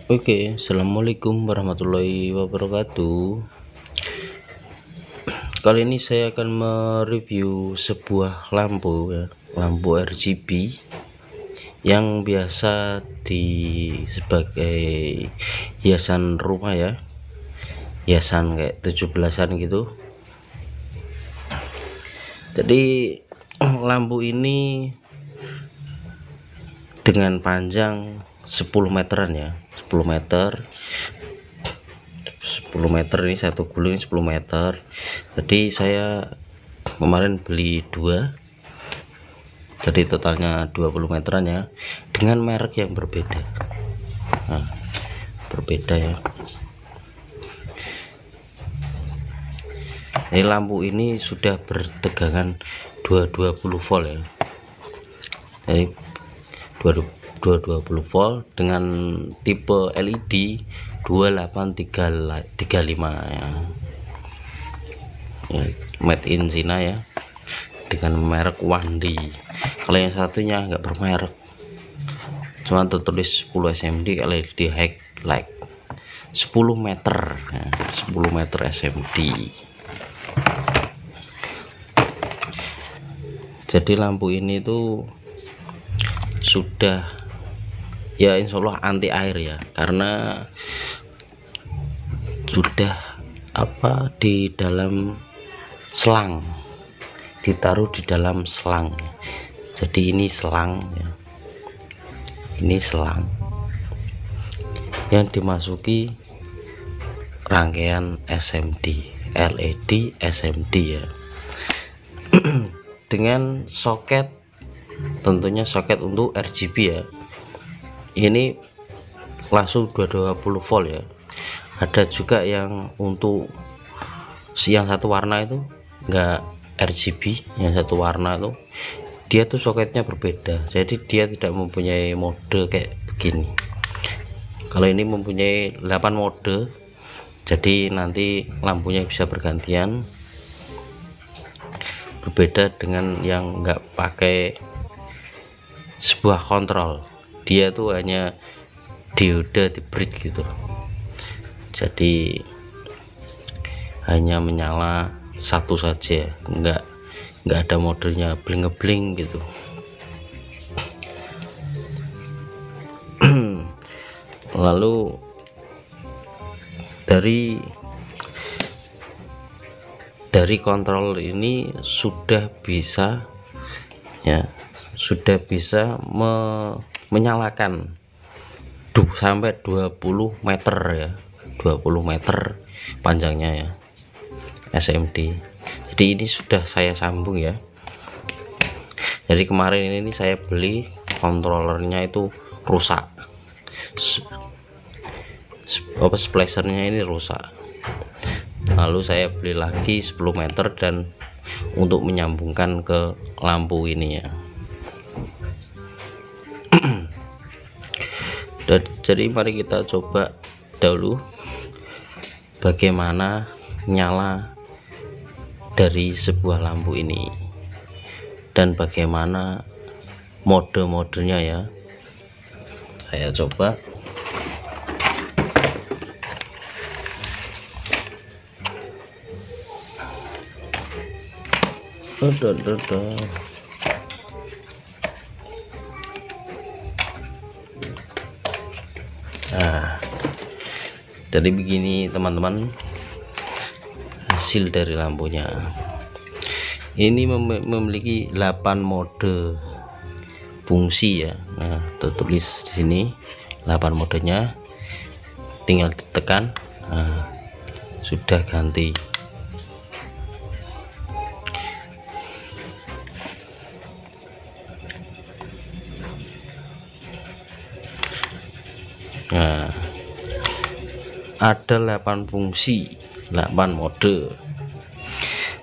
Oke, assalamualaikum warahmatullahi wabarakatuh. Kali ini saya akan mereview sebuah lampu ya, lampu RGB yang biasa sebagai hiasan rumah ya, hiasan kayak 17-an gitu. Jadi lampu ini dengan panjang 10 meteran ya, 10 meter ini satu gulung 10 meter. Jadi saya kemarin beli dua, jadi totalnya 20 meteran ya, dengan merek yang berbeda. Nah, berbeda ya. Ini lampu ini sudah bertegangan 220 volt ya. Jadi 220 volt dengan tipe LED 2835 ya. Made in China ya, dengan merek Wandi. Kalau yang satunya nggak bermerek, cuma tertulis 10 SMD LED high light 10 meter ya, 10 meter SMD. Jadi lampu ini tuh sudah ya insyaallah anti air ya, karena sudah di dalam selang, ditaruh di dalam selang. Jadi ini selang ya, ini selang yang dimasuki rangkaian SMD LED SMD ya. Dengan soket, tentunya soket untuk RGB ya, ini langsung 220 volt ya. Ada juga yang untuk yang satu warna itu enggak RGB, yang satu warna itu dia tuh soketnya berbeda, jadi dia tidak mempunyai mode kayak begini. Kalau ini mempunyai 8 mode, jadi nanti lampunya bisa bergantian, berbeda dengan yang enggak pakai sebuah kontrol. Dia tuh hanya dioda di bridge gitu, jadi hanya menyala satu saja, enggak ada modenya bling-bling gitu. Lalu dari kontrol ini sudah bisa ya, sudah bisa menyalakan sampai 20 meter ya, 20 meter panjangnya ya SMD. Jadi ini sudah saya sambung ya. Jadi kemarin ini saya beli kontrolernya itu rusak, splicernya ini rusak. Lalu saya beli lagi 10 meter dan untuk menyambungkan ke lampu ini ya. Jadi mari kita coba dahulu bagaimana nyala dari sebuah lampu ini dan bagaimana mode-modenya ya. Saya coba. Nah, jadi begini teman-teman hasil dari lampunya. Ini memiliki 8 mode fungsi ya. Nah, tertulis di sini 8 modenya, tinggal ditekan, nah, sudah ganti. Nah, ada 8 fungsi, 8 mode.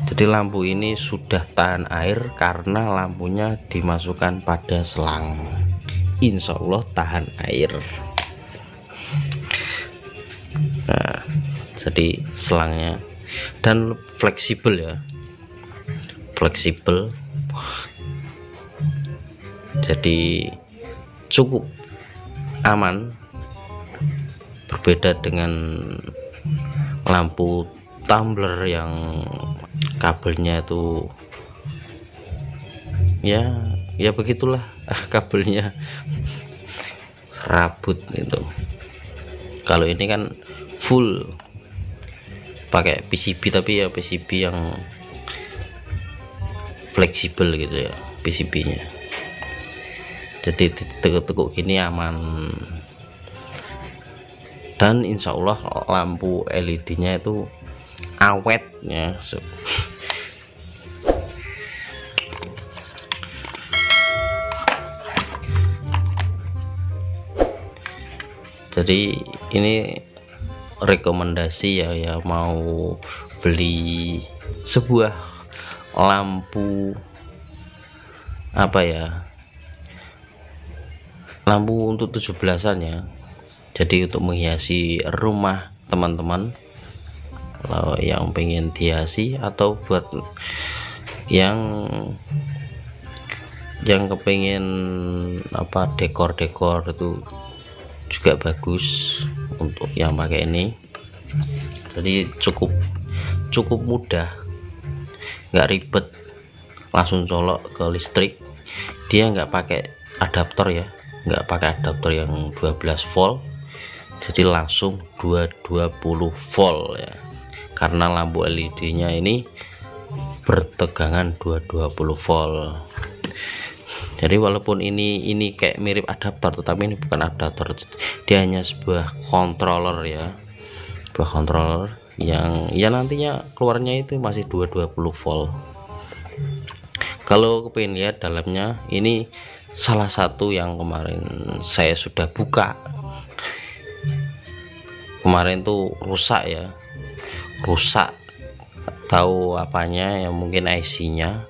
Jadi lampu ini sudah tahan air karena lampunya dimasukkan pada selang. Insya Allah tahan air. Nah, jadi selangnya dan fleksibel ya, fleksibel. Jadi cukup aman, berbeda dengan lampu tumbler yang kabelnya itu ya begitulah, kabelnya serabut itu. Kalau ini kan full pakai PCB, tapi ya PCB yang fleksibel gitu ya PCB nya, jadi ditekuk-tekuk gini aman. Dan insya Allah lampu LED nya itu awet ya. Jadi ini rekomendasi ya mau beli sebuah lampu lampu untuk 17-an ya, jadi untuk menghiasi rumah teman-teman. Kalau yang pengen dihiasi atau buat yang kepengen dekor-dekor itu juga bagus untuk yang pakai ini. Jadi cukup mudah, nggak ribet, langsung colok ke listrik. Dia nggak pakai adaptor ya, nggak pakai adaptor yang 12 volt, jadi langsung 220 volt ya, karena lampu LED nya ini bertegangan 220 volt. Jadi walaupun ini kayak mirip adaptor, tetapi ini bukan adaptor, dia hanya sebuah controller ya, sebuah controller yang nantinya keluarnya itu masih 220 volt. Kalau kepingin lihat dalamnya, ini salah satu yang kemarin saya sudah buka. Kemarin tuh rusak ya, tahu apanya ya, mungkin IC nya.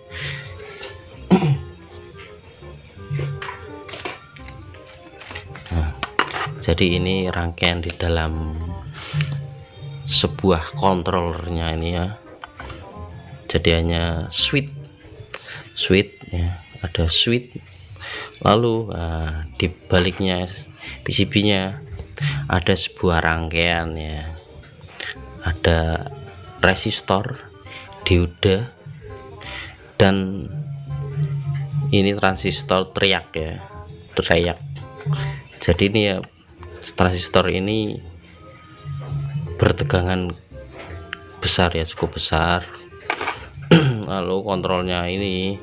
Jadi ini rangkaian di dalam sebuah controllernya ini ya. Jadi hanya switch ya, ada switch. Lalu di baliknya PCB nya ada sebuah rangkaian ya, ada resistor, dioda, dan ini transistor teriak. Jadi ini ya, transistor ini bertegangan besar ya, cukup besar. Lalu kontrolnya ini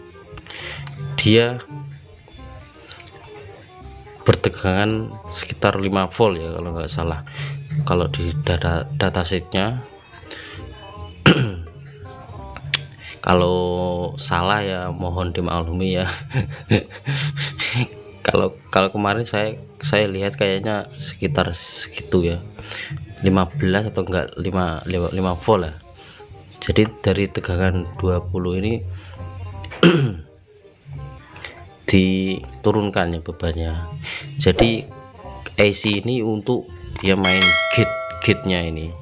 dia bertegangan sekitar 5 volt ya kalau nggak salah, kalau di datasheetnya. Kalau salah ya mohon dimaklumi ya. Kalau kemarin saya lihat kayaknya sekitar segitu ya, 15 atau enggak 5 volt lah. Jadi dari tegangan 20 ini diturunkan ya bebannya. Jadi AC ini untuk dia main gate-nya ini,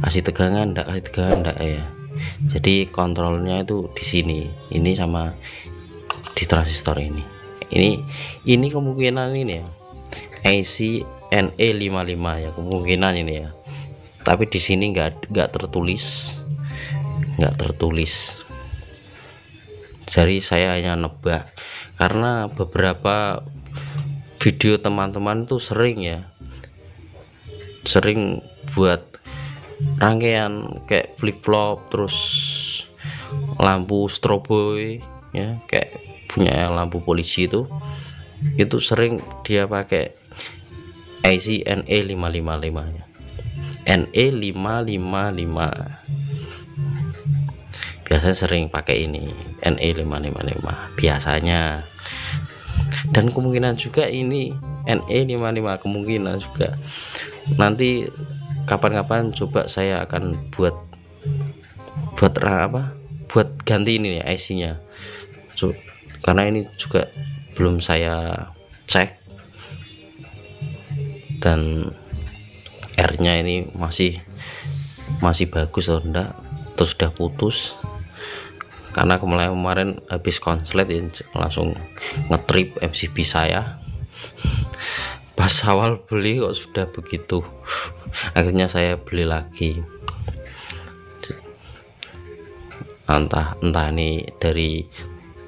kasih tegangan enggak ya. Jadi kontrolnya itu di sini, ini sama di transistor ini kemungkinan ini ya AC NE55 ya, kemungkinan ini ya. Tapi di sini nggak tertulis. Jadi saya hanya nebak, karena beberapa video teman-teman tuh sering buat rangkaian kayak flip flop, terus lampu strobo ya, kayak punya lampu polisi itu sering dia pakai IC NE555 ya, NE555 biasanya sering pakai ini NE555 biasanya. Dan kemungkinan juga ini NE55, kemungkinan juga nanti kapan-kapan coba saya akan buat ganti ini ya IC nya, karena ini juga belum saya cek, dan R nya ini masih bagus atau enggak, terus sudah putus. Karena kemarin habis konslet ya, langsung ngetrip MCB saya pas awal beli kok sudah begitu, akhirnya saya beli lagi. Entah ini dari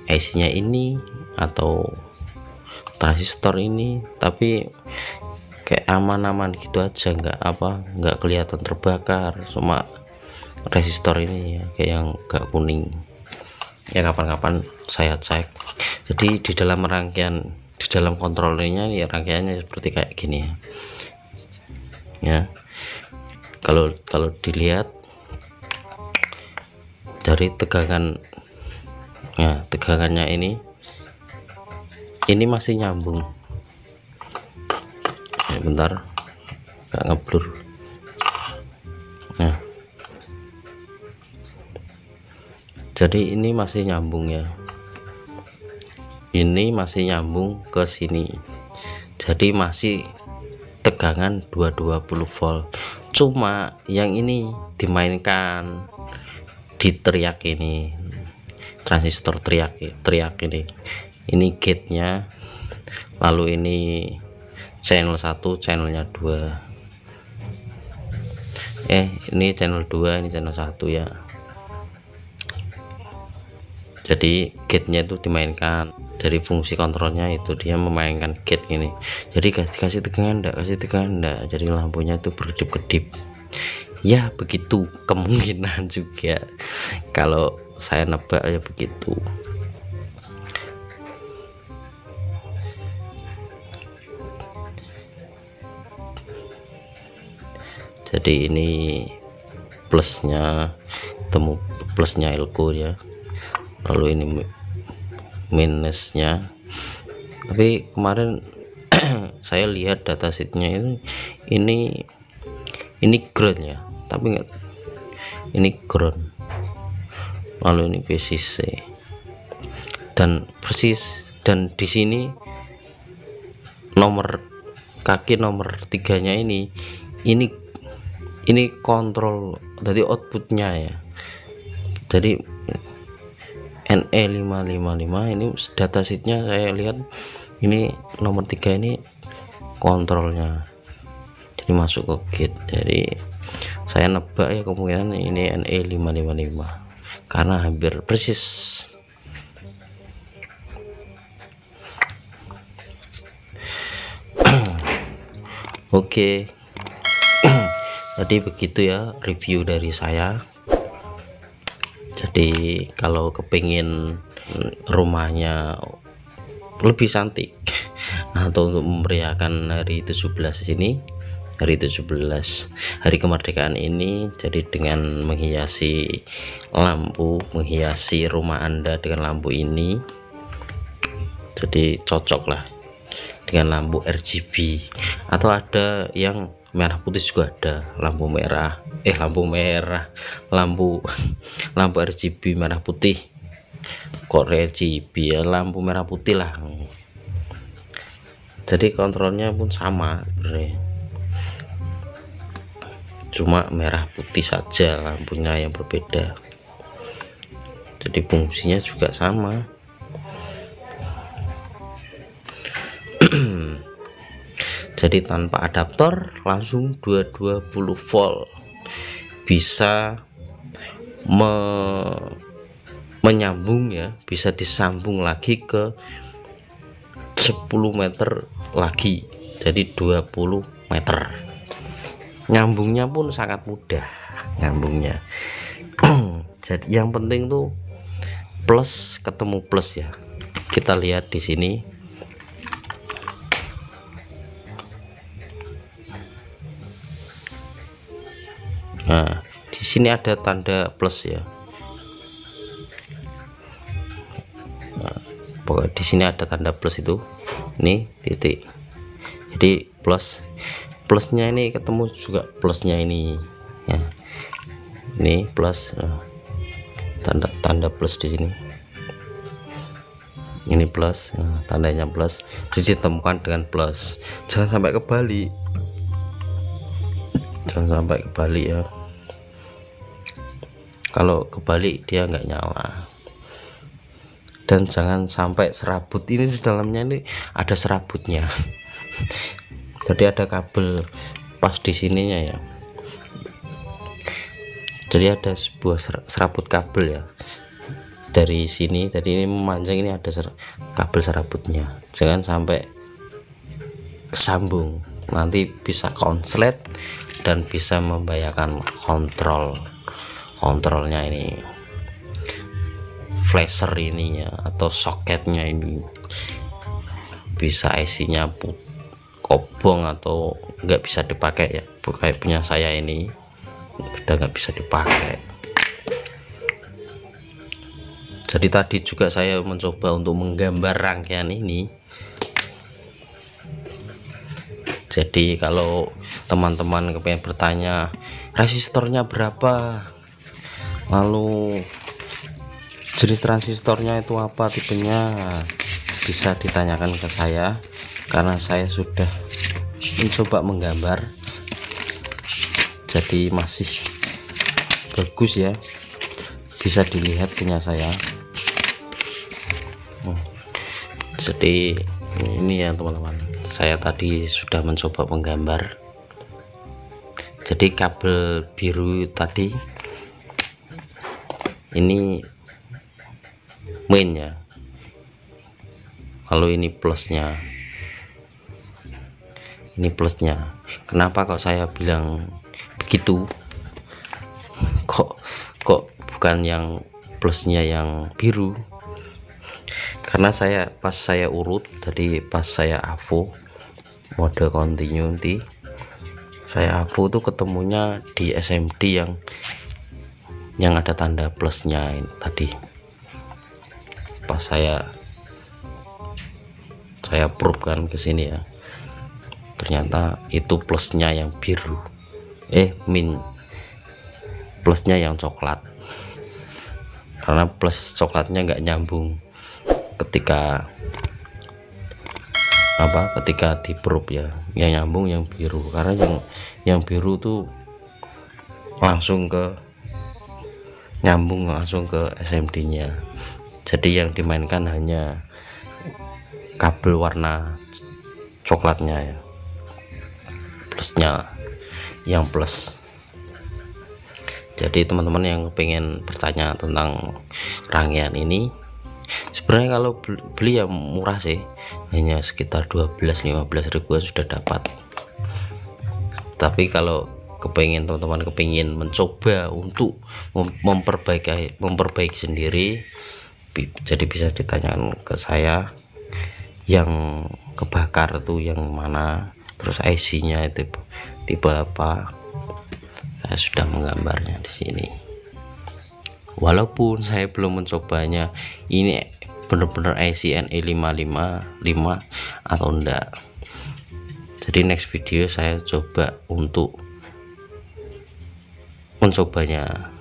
IC-nya ini atau transistor ini, tapi kayak aman-aman gitu aja, nggak kelihatan terbakar, cuma resistor ini ya kayak yang agak kuning ya. Kapan-kapan saya cek. Jadi di dalam rangkaian, di dalam kontrolernya ya, rangkaiannya seperti kayak gini ya. Kalau dilihat dari tegangan ya, tegangannya ini masih nyambung. Bentar, gak ngeblur. Nah, jadi ini masih nyambung ya, ini masih nyambung ke sini, jadi masih tegangan 220 volt. Cuma yang ini dimainkan di teriak ini, transistor teriak ini gate-nya, lalu ini channel 1, channelnya 2, ini channel 2, ini channel 1 ya. Jadi gate-nya itu dimainkan, dari fungsi kontrolnya itu dia memainkan gate ini. Jadi dikasih tegangan enggak, kasih tegangan enggak, jadi lampunya itu berkedip-kedip ya. Begitu kemungkinan juga, kalau saya nebak ya begitu. Jadi ini plusnya, temu plusnya elko ya, lalu ini minusnya. Tapi kemarin saya lihat datasheetnya ini ground ya, tapi enggak, ini ground, lalu ini PCC dan persis, dan di sini nomor kaki nomor 3-nya ini kontrol dari outputnya ya. Jadi NE555 ini datasheetnya saya lihat ini nomor 3 ini kontrolnya, jadi masuk ke gate. Jadi saya nebak ya kemungkinan ini NE555 karena hampir persis. Oke. Jadi begitu ya review dari saya. Jadi kalau kepingin rumahnya lebih cantik atau untuk memeriahkan hari 17 ini, hari 17 hari kemerdekaan ini, jadi dengan menghiasi lampu, menghiasi rumah Anda dengan lampu ini, jadi cocok lah dengan lampu RGB, atau ada yang merah putih juga ada, lampu RGB merah putih, kok RGB ya, lampu merah putih lah. Jadi kontrolnya pun sama sebenarnya, cuma merah putih saja lampunya yang berbeda. Jadi fungsinya juga sama. Jadi tanpa adaptor langsung 220 volt, bisa menyambung ya, bisa disambung lagi ke 10 meter lagi, jadi 20 meter. Nyambungnya pun sangat mudah nyambungnya. Jadi yang penting tuh plus ketemu plus ya. Kita lihat di sini. Nah, di sini ada tanda plus ya. Nah, pokoknya di sini ada tanda plus itu. Ini titik. Jadi plusnya ini ketemu juga plusnya ini. Ya. Ini plus, tanda plus di sini. Ini plus, tandanya plus. Ditemukan dengan plus. Jangan sampai kebalik. Jangan sampai kebalik ya. Kalau kebalik dia nggak nyala. Dan jangan sampai serabut, ini di dalamnya ini ada serabutnya. Jadi ada kabel pas di sininya ya, jadi ada sebuah serabut kabel ya dari sini. Tadi ini memanjang, ini ada kabel serabutnya, jangan sampai kesambung, nanti bisa konslet dan bisa membahayakan kontrolnya ini, flasher ininya atau soketnya ini, bisa IC-nya kobong atau nggak bisa dipakai ya, kayak punya saya ini udah nggak bisa dipakai. Jadi tadi juga saya mencoba untuk menggambar rangkaian ini. Jadi kalau teman-teman kepengen bertanya resistornya berapa, lalu jenis transistornya itu apa, tipenya, bisa ditanyakan ke saya, karena saya sudah mencoba menggambar, jadi masih bagus ya, bisa dilihat punya saya. Jadi ini ya teman-teman, saya tadi sudah mencoba menggambar. Jadi kabel biru tadi ini main ya, lalu ini plusnya, ini plusnya. Kenapa kok saya bilang begitu, kok bukan yang plusnya yang biru? Karena pas saya urut tadi, pas saya AVO mode continuity, saya AVO tuh ketemunya di SMD yang ada tanda plusnya ini tadi. Pas saya probe kan ke sini ya, ternyata itu plusnya yang biru, plusnya yang coklat, karena plus coklatnya nggak nyambung ketika di probe ya, yang nyambung yang biru, karena yang biru tuh nyambung langsung ke SMD nya. Jadi yang dimainkan hanya kabel warna coklatnya ya, plusnya yang plus. Jadi teman-teman yang pengen bertanya tentang rangkaian ini, sebenarnya kalau beli ya murah sih, hanya sekitar 12-15 ribuan sudah dapat. Tapi kalau teman-teman kepingin mencoba untuk memperbaiki sendiri, jadi bisa ditanyakan ke saya yang kebakar tuh yang mana, terus IC-nya itu tipe apa. Saya sudah menggambarnya di sini. Walaupun saya belum mencobanya ini benar-benar IC NE555 atau enggak. Jadi next video saya coba untuk mencobanya.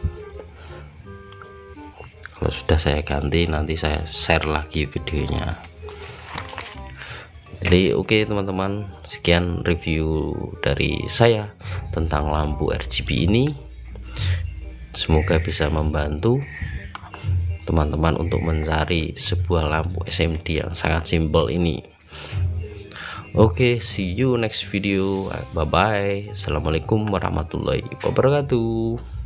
Kalau sudah saya ganti, nanti saya share lagi videonya. Jadi oke teman-teman, sekian review dari saya tentang lampu RGB ini. Semoga bisa membantu teman-teman untuk mencari sebuah lampu SMD yang sangat simpel ini. Oke, see you next video. Bye bye. Assalamualaikum warahmatullahi wabarakatuh.